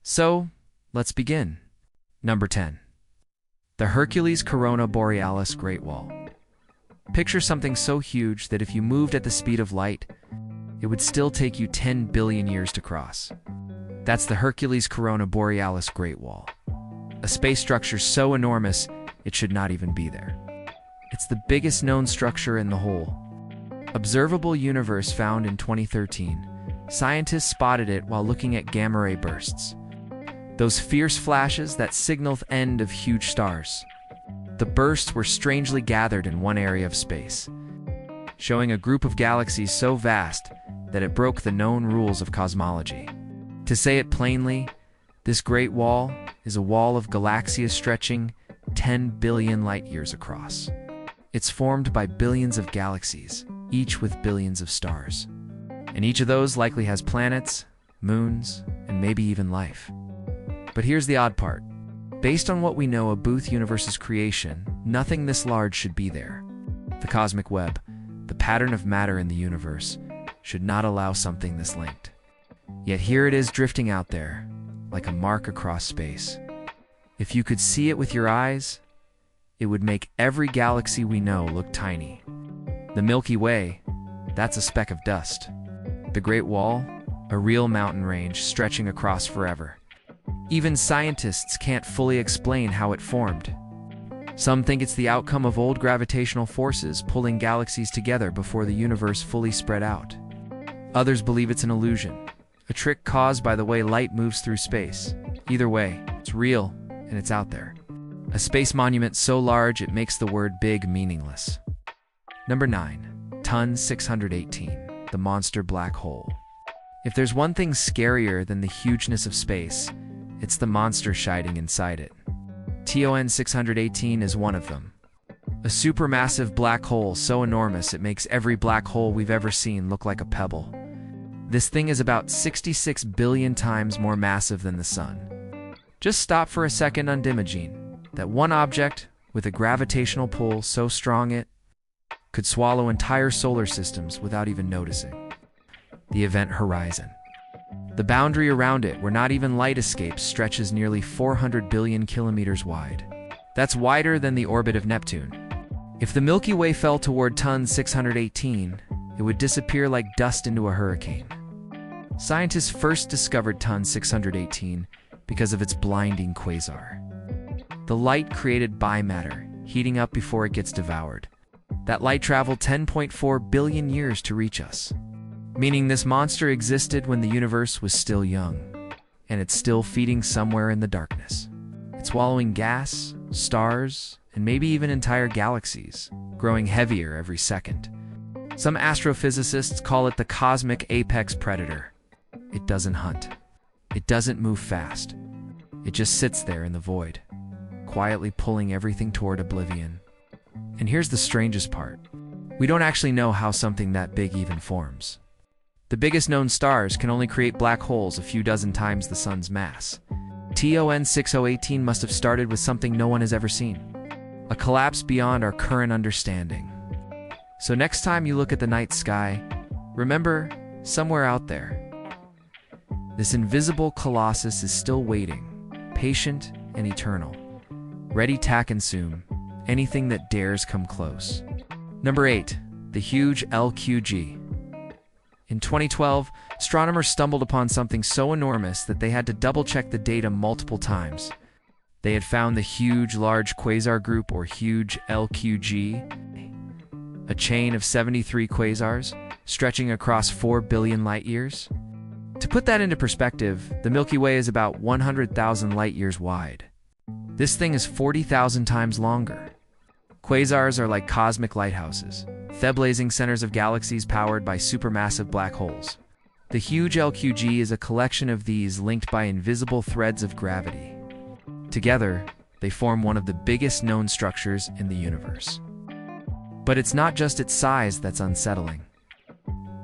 So, let's begin. Number 10. The Hercules Corona Borealis Great Wall. Picture something so huge that if you moved at the speed of light, it would still take you 10 billion years to cross. That's the Hercules Corona Borealis Great Wall. A space structure so enormous, it should not even be there. It's the biggest known structure in the whole observable universe found in 2013. Scientists spotted it while looking at gamma-ray bursts. Those fierce flashes that signal the end of huge stars. The bursts were strangely gathered in one area of space, showing a group of galaxies so vast that it broke the known rules of cosmology. To say it plainly, this Great Wall is a wall of galaxies stretching 10 billion light-years across. It's formed by billions of galaxies, each with billions of stars. And each of those likely has planets, moons, and maybe even life. But here's the odd part. Based on what we know of Booth Universe's creation, nothing this large should be there. The cosmic web, the pattern of matter in the universe, should not allow something this linked. Yet here it is drifting out there, like a mark across space. If you could see it with your eyes, it would make every galaxy we know look tiny. The Milky Way, that's a speck of dust. The Great Wall, a real mountain range stretching across forever. Even scientists can't fully explain how it formed. Some think it's the outcome of old gravitational forces pulling galaxies together before the universe fully spread out. Others believe it's an illusion, a trick caused by the way light moves through space. Either way, it's real and it's out there. A space monument so large it makes the word big meaningless. Number 9. Ton 618, the monster black hole. If there's one thing scarier than the hugeness of space, it's the monster hiding inside it. TON 618 is one of them. A supermassive black hole so enormous it makes every black hole we've ever seen look like a pebble. This thing is about 66 billion times more massive than the Sun. Just stop for a second on imagine that one object with a gravitational pull so strong it could swallow entire solar systems without even noticing. The event horizon. The boundary around it, where not even light escapes, stretches nearly 400 billion kilometers wide. That's wider than the orbit of Neptune. If the Milky Way fell toward Ton 618, it would disappear like dust into a hurricane. Scientists first discovered Ton 618 because of its blinding quasar. The light created by matter, heating up before it gets devoured. That light traveled 10.4 billion years to reach us. Meaning this monster existed when the universe was still young, and it's still feeding somewhere in the darkness. It's swallowing gas, stars, and maybe even entire galaxies, growing heavier every second. Some astrophysicists call it the cosmic apex predator. It doesn't hunt. It doesn't move fast. It just sits there in the void, quietly pulling everything toward oblivion. And here's the strangest part. We don't actually know how something that big even forms. The biggest known stars can only create black holes a few dozen times the Sun's mass. TON 6018 must have started with something no one has ever seen. A collapse beyond our current understanding. So next time you look at the night sky, remember, somewhere out there, this invisible colossus is still waiting, patient and eternal, ready to consume anything that dares come close. Number 8. The Huge-LQG. In 2012, astronomers stumbled upon something so enormous that they had to double-check the data multiple times. They had found the Huge Large Quasar Group, or Huge-LQG, a chain of 73 quasars, stretching across 4 billion light-years. To put that into perspective, the Milky Way is about 100,000 light-years wide. This thing is 40,000 times longer. Quasars are like cosmic lighthouses, blazing centers of galaxies powered by supermassive black holes. The Huge-LQG is a collection of these linked by invisible threads of gravity. Together, they form one of the biggest known structures in the universe. But it's not just its size that's unsettling.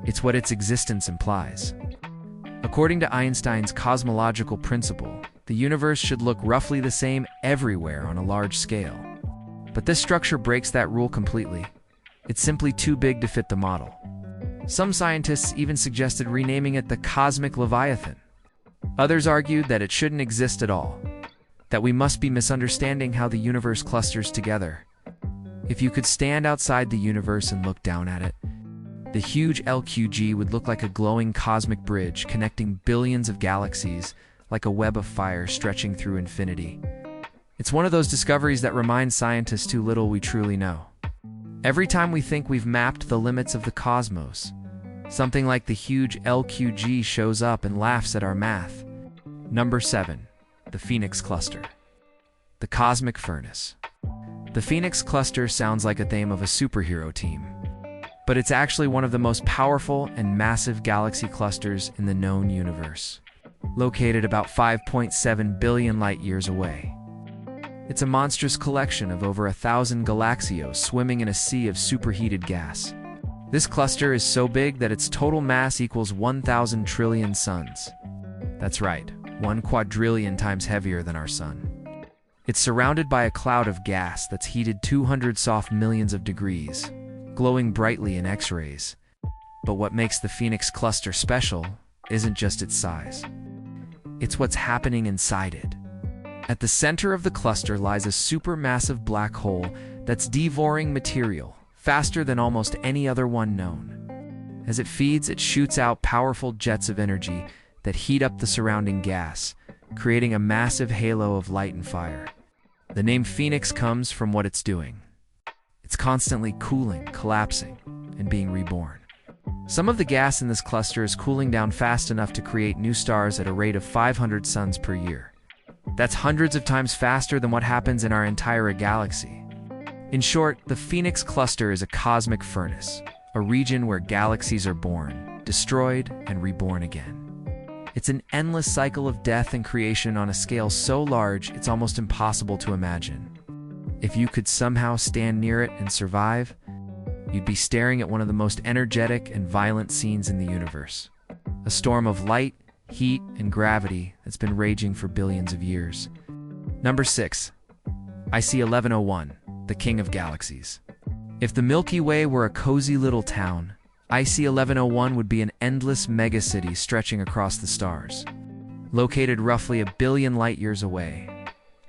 It's what its existence implies. According to Einstein's cosmological principle, the universe should look roughly the same everywhere on a large scale. But this structure breaks that rule completely. It's simply too big to fit the model. Some scientists even suggested renaming it the Cosmic Leviathan. Others argued that it shouldn't exist at all, that we must be misunderstanding how the universe clusters together. If you could stand outside the universe and look down at it, the Huge-LQG would look like a glowing cosmic bridge connecting billions of galaxies, like a web of fire stretching through infinity. It's one of those discoveries that remind scientists how little we truly know. Every time we think we've mapped the limits of the cosmos, something like the Huge-LQG shows up and laughs at our math. Number 7. The Phoenix Cluster. The Cosmic Furnace. The Phoenix Cluster sounds like a theme of a superhero team, but it's actually one of the most powerful and massive galaxy clusters in the known universe, located about 5.7 billion light-years away. It's a monstrous collection of over 1,000 galaxios swimming in a sea of superheated gas. This cluster is so big that its total mass equals 1,000 trillion suns. That's right, 1 quadrillion times heavier than our sun. It's surrounded by a cloud of gas that's heated 200 soft millions of degrees, glowing brightly in X-rays. But what makes the Phoenix Cluster special isn't just its size. It's what's happening inside it. At the center of the cluster lies a supermassive black hole that's devouring material faster than almost any other one known. As it feeds, it shoots out powerful jets of energy that heat up the surrounding gas, creating a massive halo of light and fire. The name Phoenix comes from what it's doing. It's constantly cooling, collapsing, and being reborn. Some of the gas in this cluster is cooling down fast enough to create new stars at a rate of 500 suns per year. That's hundreds of times faster than what happens in our entire galaxy. In short, the Phoenix Cluster is a cosmic furnace, a region where galaxies are born, destroyed, and reborn again. It's an endless cycle of death and creation on a scale so large it's almost impossible to imagine. If you could somehow stand near it and survive, you'd be staring at one of the most energetic and violent scenes in the universe. A storm of light, heat, and gravity that's been raging for billions of years. Number 6. IC 1101, the King of Galaxies. If the Milky Way were a cozy little town, IC 1101 would be an endless megacity stretching across the stars. Located roughly a billion light-years away,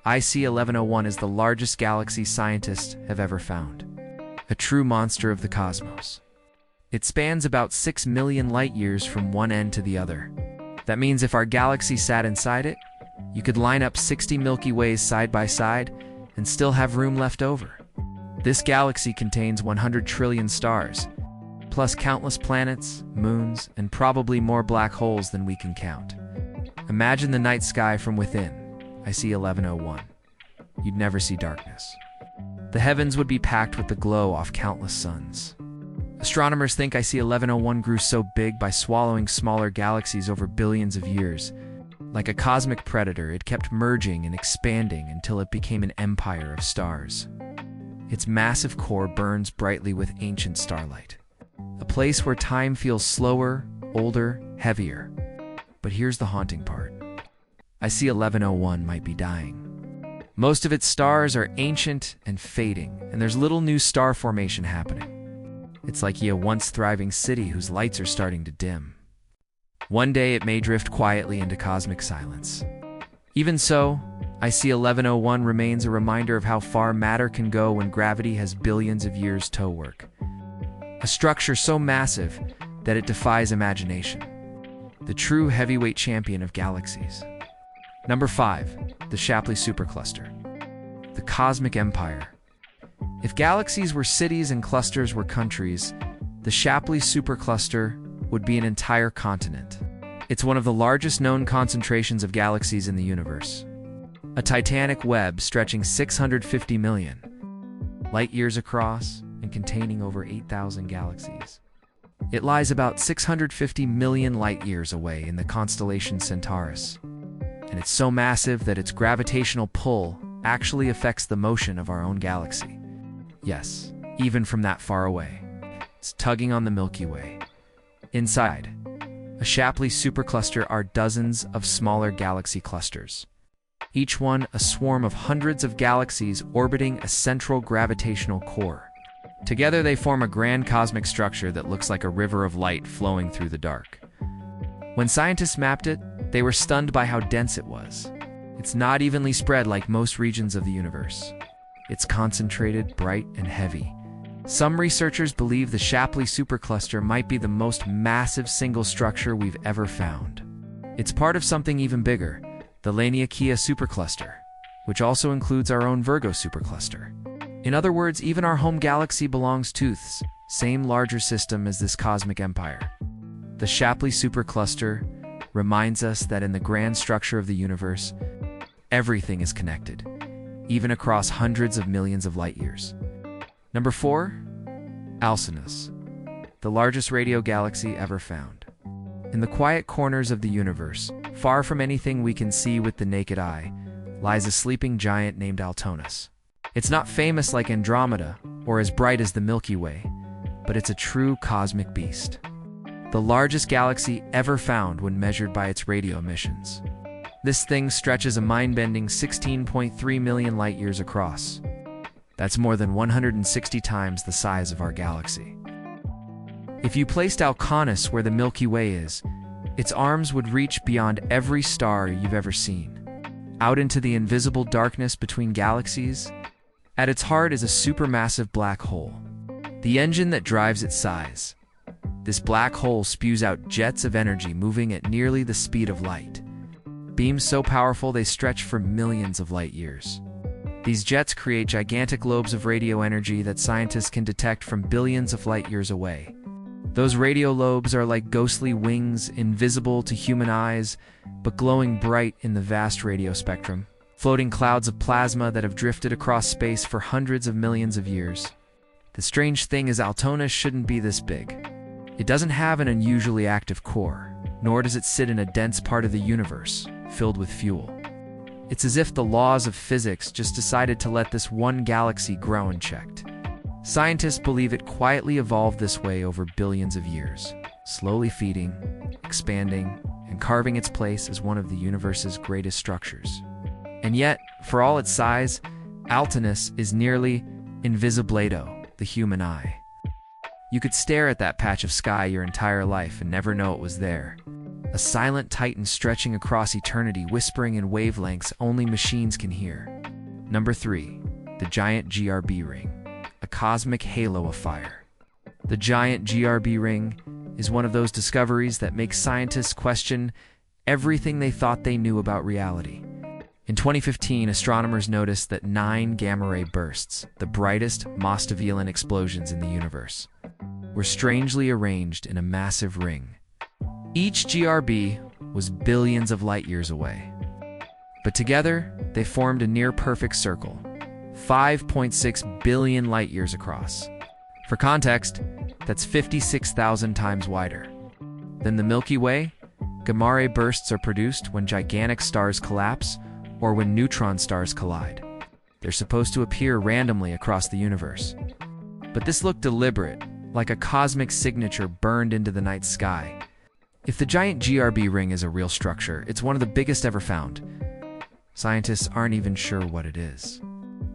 IC 1101 is the largest galaxy scientists have ever found. A true monster of the cosmos. It spans about 6 million light-years from one end to the other. That means if our galaxy sat inside it, you could line up 60 Milky Ways side by side and still have room left over. This galaxy contains 100 trillion stars, plus countless planets, moons, and probably more black holes than we can count. Imagine the night sky from within, IC 1101. You'd never see darkness. The heavens would be packed with the glow off countless suns. Astronomers think IC 1101 grew so big by swallowing smaller galaxies over billions of years. Like a cosmic predator, it kept merging and expanding until it became an empire of stars. Its massive core burns brightly with ancient starlight. A place where time feels slower, older, heavier. But here's the haunting part. IC 1101 might be dying. Most of its stars are ancient and fading, and there's little new star formation happening. It's like a once thriving city whose lights are starting to dim. One day it may drift quietly into cosmic silence. Even so, IC 1101 remains a reminder of how far matter can go when gravity has billions of years to work. A structure so massive that it defies imagination. The true heavyweight champion of galaxies. Number 5. The Shapley Supercluster. The Cosmic Empire. If galaxies were cities and clusters were countries, the Shapley Supercluster would be an entire continent. It's one of the largest known concentrations of galaxies in the universe. A titanic web stretching 650 million light-years across and containing over 8,000 galaxies. It lies about 650 million light-years away in the constellation Centaurus, and it's so massive that its gravitational pull actually affects the motion of our own galaxy. Yes, even from that far away. It's tugging on the Milky Way. Inside a Shapley supercluster are dozens of smaller galaxy clusters, each one a swarm of hundreds of galaxies orbiting a central gravitational core. Together they form a grand cosmic structure that looks like a river of light flowing through the dark. When scientists mapped it, They were stunned by how dense it was. It's not evenly spread like most regions of the universe. It's concentrated, bright, and heavy. Some researchers believe the Shapley supercluster might be the most massive single structure we've ever found. It's part of something even bigger, the Laniakea supercluster, which also includes our own Virgo supercluster. In other words, even our home galaxy belongs to the same larger system as this cosmic empire. The Shapley supercluster reminds us that in the grand structure of the universe, everything is connected, even across hundreds of millions of light years. Number 4, Alcyoneus, the largest radio galaxy ever found. In the quiet corners of the universe, far from anything we can see with the naked eye, lies a sleeping giant named Alcyoneus. It's not famous like Andromeda or as bright as the Milky Way, but it's a true cosmic beast. The largest galaxy ever found when measured by its radio emissions. This thing stretches a mind-bending 16.3 million light-years across. That's more than 160 times the size of our galaxy. If you placed Alcyoneus where the Milky Way is, its arms would reach beyond every star you've ever seen, out into the invisible darkness between galaxies. At its heart is a supermassive black hole, the engine that drives its size. This black hole spews out jets of energy moving at nearly the speed of light. Beams so powerful they stretch for millions of light years. These jets create gigantic lobes of radio energy that scientists can detect from billions of light years away. Those radio lobes are like ghostly wings, invisible to human eyes, but glowing bright in the vast radio spectrum, floating clouds of plasma that have drifted across space for hundreds of millions of years. The strange thing is Alcyoneus shouldn't be this big. It doesn't have an unusually active core, nor does it sit in a dense part of the universe, filled with fuel. It's as if the laws of physics just decided to let this one galaxy grow unchecked. Scientists believe it quietly evolved this way over billions of years, slowly feeding, expanding, and carving its place as one of the universe's greatest structures. And yet, for all its size, Alcyoneus is nearly invisible, the human eye. You could stare at that patch of sky your entire life and never know it was there. A silent titan stretching across eternity, whispering in wavelengths only machines can hear. Number 3, the giant GRB ring, a cosmic halo of fire. The giant GRB ring is one of those discoveries that makes scientists question everything they thought they knew about reality. In 2015, astronomers noticed that 9 gamma-ray bursts, the brightest Mostavilan explosions in the universe, were strangely arranged in a massive ring. Each GRB was billions of light years away. But together, they formed a near-perfect circle, 5.6 billion light years across. For context, that's 56,000 times wider than the Milky Way. Gamma-ray bursts are produced when gigantic stars collapse or when neutron stars collide. They're supposed to appear randomly across the universe. But this looked deliberate, like a cosmic signature burned into the night sky. If the giant GRB ring is a real structure, it's one of the biggest ever found. Scientists aren't even sure what it is.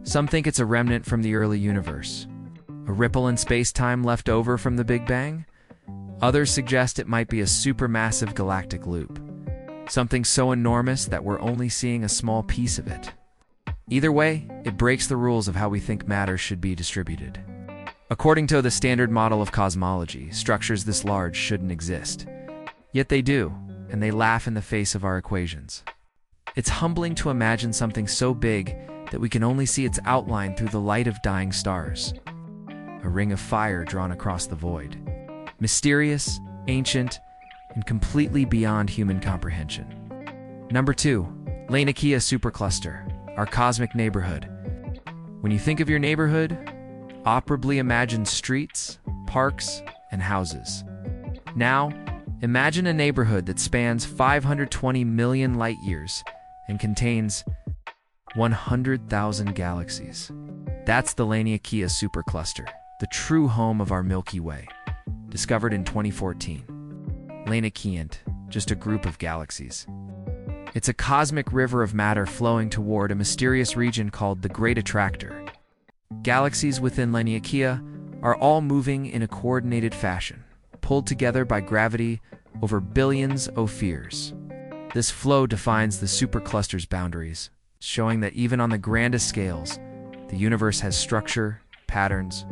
Some think it's a remnant from the early universe, a ripple in space-time left over from the Big Bang. Others suggest it might be a supermassive galactic loop, something so enormous that we're only seeing a small piece of it. Either way, it breaks the rules of how we think matter should be distributed. According to the standard model of cosmology, structures this large shouldn't exist. Yet they do, and they laugh in the face of our equations. It's humbling to imagine something so big that we can only see its outline through the light of dying stars. A ring of fire drawn across the void. Mysterious, ancient, and completely beyond human comprehension. Number 2, Laniakea supercluster, our cosmic neighborhood. When you think of your neighborhood, operably imagine streets, parks, and houses. Now, imagine a neighborhood that spans 520 million light years and contains 100,000 galaxies. That's the Laniakea supercluster, the true home of our Milky Way, discovered in 2014. Laniakea, just a group of galaxies. It's a cosmic river of matter flowing toward a mysterious region called the Great Attractor. Galaxies within Laniakea are all moving in a coordinated fashion, pulled together by gravity over billions of years. This flow defines the supercluster's boundaries, showing that even on the grandest scales, the universe has structure, patterns,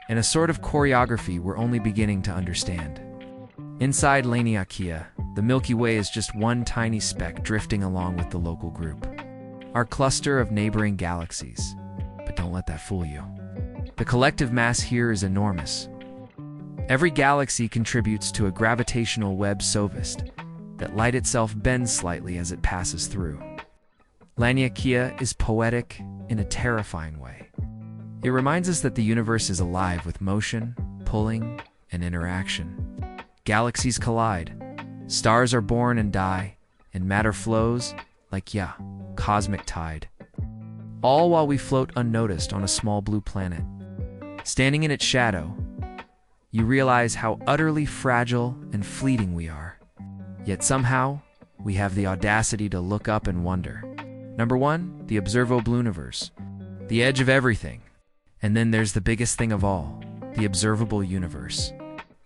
and a sort of choreography we're only beginning to understand. Inside Laniakea, the Milky Way is just one tiny speck drifting along with the local group, our cluster of neighboring galaxies. But don't let that fool you. The collective mass here is enormous. Every galaxy contributes to a gravitational web so vast that light itself bends slightly as it passes through. Laniakea is poetic in a terrifying way. It reminds us that the universe is alive with motion, pulling, and interaction. Galaxies collide, stars are born and die, and matter flows like, cosmic tide. All while we float unnoticed on a small blue planet. Standing in its shadow, you realize how utterly fragile and fleeting we are. Yet somehow, we have the audacity to look up and wonder. Number 1, the observable universe, the edge of everything. And then there's the biggest thing of all, the observable universe.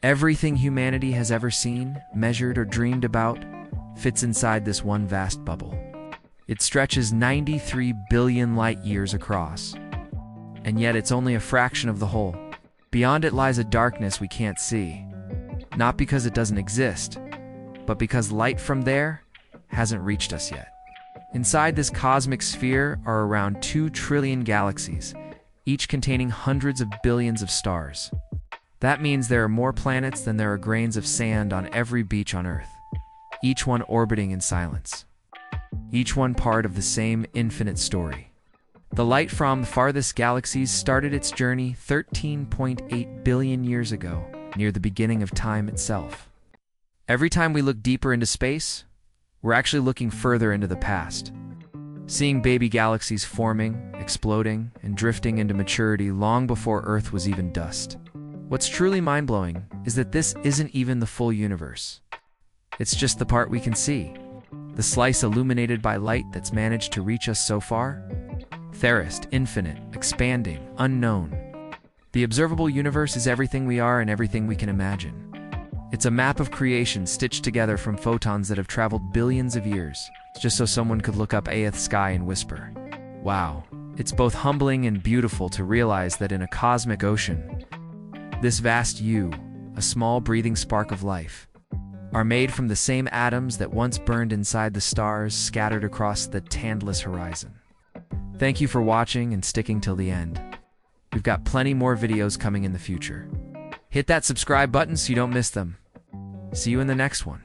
Everything humanity has ever seen, measured, or dreamed about fits inside this one vast bubble. It stretches 93 billion light years across, and yet it's only a fraction of the whole. Beyond it lies a darkness we can't see, not because it doesn't exist, but because light from there hasn't reached us yet. Inside this cosmic sphere are around 2 trillion galaxies, each containing hundreds of billions of stars. That means there are more planets than there are grains of sand on every beach on Earth, each one orbiting in silence. Each one part of the same infinite story. The light from the farthest galaxies started its journey 13.8 billion years ago, near the beginning of time itself. Every time we look deeper into space, we're actually looking further into the past, seeing baby galaxies forming, exploding, and drifting into maturity long before Earth was even dust. What's truly mind-blowing is that this isn't even the full universe. It's just the part we can see, the slice illuminated by light that's managed to reach us so far. Theorist, infinite, expanding, unknown. The observable universe is everything we are and everything we can imagine. It's a map of creation stitched together from photons that have traveled billions of years, just so someone could look up the sky and whisper, "Wow." It's both humbling and beautiful to realize that in a cosmic ocean, this vast a small breathing spark of life, are made from the same atoms that once burned inside the stars scattered across the tandless horizon. Thank you for watching and sticking till the end. We've got plenty more videos coming in the future. Hit that subscribe button so you don't miss them. See you in the next one.